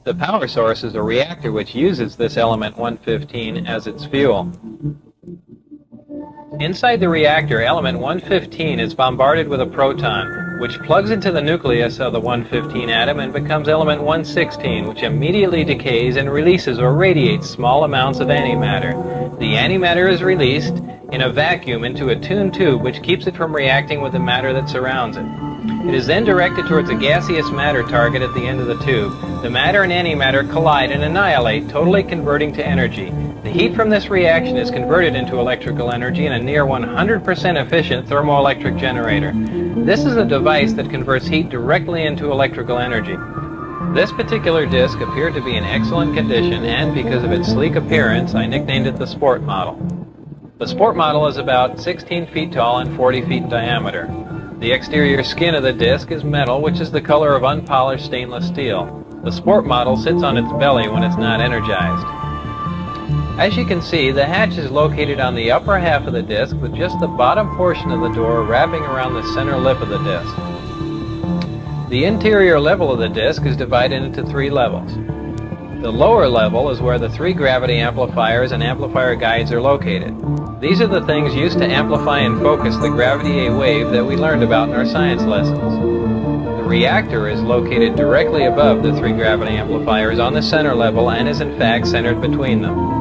The power source is a reactor which uses this element 115 as its fuel. Inside the reactor, element 115 is bombarded with a proton, which plugs into the nucleus of the 115 atom and becomes element 116, which immediately decays and releases or radiates small amounts of antimatter. The antimatter is released in a vacuum into a tuned tube which keeps it from reacting with the matter that surrounds it. It is then directed towards a gaseous matter target at the end of the tube. The matter and antimatter collide and annihilate, totally converting to energy. The heat from this reaction is converted into electrical energy in a near 100% efficient thermoelectric generator. This is a device that converts heat directly into electrical energy. This particular disc appeared to be in excellent condition, and because of its sleek appearance, I nicknamed it the Sport Model. The Sport Model is about 16 feet tall and 40 feet in diameter. The exterior skin of the disc is metal, which is the color of unpolished stainless steel. The Sport Model sits on its belly when it's not energized. As you can see, the hatch is located on the upper half of the disc with just the bottom portion of the door wrapping around the center lip of the disc. The interior level of the disc is divided into 3 levels. The lower level is where the 3 gravity amplifiers and amplifier guides are located. These are the things used to amplify and focus the gravity A wave that we learned about in our science lessons. The reactor is located directly above the 3 gravity amplifiers on the center level and is in fact centered between them.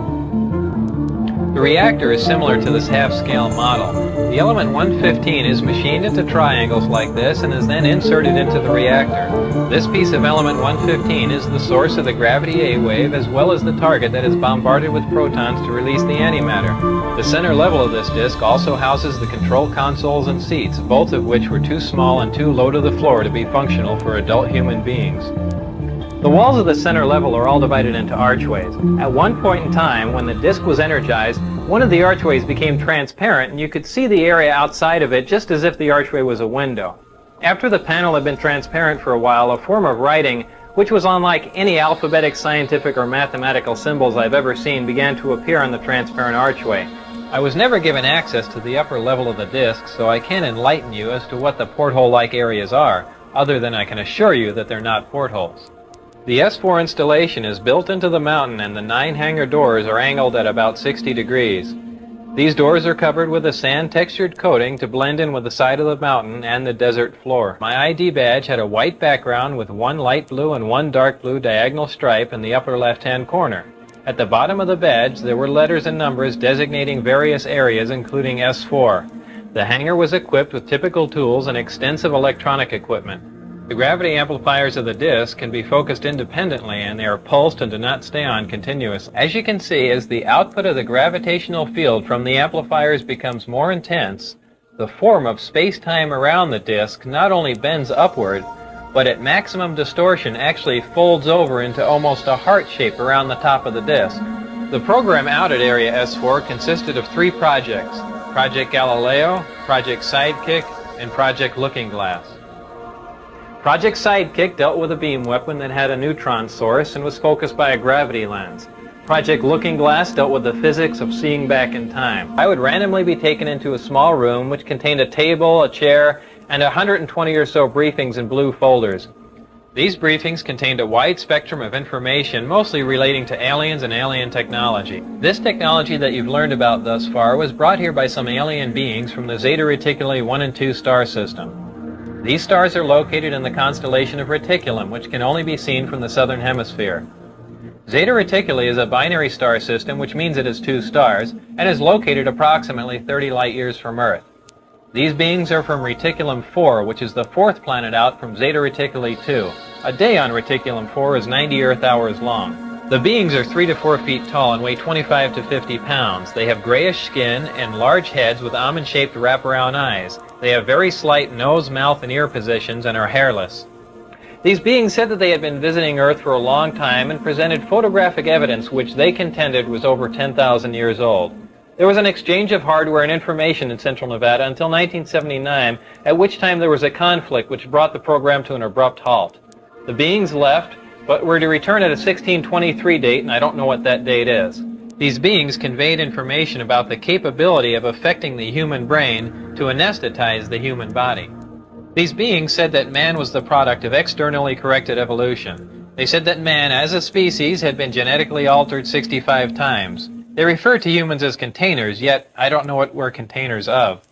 The reactor is similar to this half-scale model. The element 115 is machined into triangles like this and is then inserted into the reactor. This piece of element 115 is the source of the gravity A wave as well as the target that is bombarded with protons to release the antimatter. The center level of this disc also houses the control consoles and seats, both of which were too small and too low to the floor to be functional for adult human beings. The walls of the center level are all divided into archways. At one point in time, when the disc was energized, one of the archways became transparent and you could see the area outside of it just as if the archway was a window. After the panel had been transparent for a while, a form of writing, which was unlike any alphabetic, scientific, or mathematical symbols I've ever seen, began to appear on the transparent archway. I was never given access to the upper level of the disc, so I can't enlighten you as to what the porthole-like areas are, other than I can assure you that they're not portholes. The S4 installation is built into the mountain and the 9 hangar doors are angled at about 60 degrees. These doors are covered with a sand-textured coating to blend in with the side of the mountain and the desert floor. My ID badge had a white background with 1 light blue and 1 dark blue diagonal stripe in the upper left-hand corner. At the bottom of the badge there were letters and numbers designating various areas including S4. The hangar was equipped with typical tools and extensive electronic equipment. The gravity amplifiers of the disc can be focused independently and they are pulsed and do not stay on continuously. As you can see, as the output of the gravitational field from the amplifiers becomes more intense, the form of space-time around the disc not only bends upward, but at maximum distortion actually folds over into almost a heart shape around the top of the disc. The program out at Area S4 consisted of 3 projects: Project Galileo, Project Sidekick, and Project Looking Glass. Project Sidekick dealt with a beam weapon that had a neutron source and was focused by a gravity lens. Project Looking Glass dealt with the physics of seeing back in time. I would randomly be taken into a small room which contained a table, a chair, and 120 or so briefings in blue folders. These briefings contained a wide spectrum of information, mostly relating to aliens and alien technology. This technology that you've learned about thus far was brought here by some alien beings from the Zeta Reticuli 1 and 2 star system. These stars are located in the constellation of Reticulum, which can only be seen from the southern hemisphere. Zeta Reticuli is a binary star system, which means it has 2 stars, and is located approximately 30 light-years from Earth. These beings are from Reticulum 4, which is the 4th planet out from Zeta Reticuli 2. A day on Reticulum 4 is 90 Earth hours long. The beings are 3 to 4 feet tall and weigh 25 to 50 pounds. They have grayish skin and large heads with almond-shaped wraparound eyes. They have very slight nose, mouth, and ear positions and are hairless. These beings said that they had been visiting Earth for a long time and presented photographic evidence which they contended was over 10,000 years old. There was an exchange of hardware and information in Central Nevada until 1979, at which time there was a conflict which brought the program to an abrupt halt. The beings left, but were to return at a 1623 date, and I don't know what that date is. These beings conveyed information about the capability of affecting the human brain to anesthetize the human body. These beings said that man was the product of externally corrected evolution. They said that man, as a species, had been genetically altered 65 times. They refer to humans as containers, yet I don't know what we're containers of.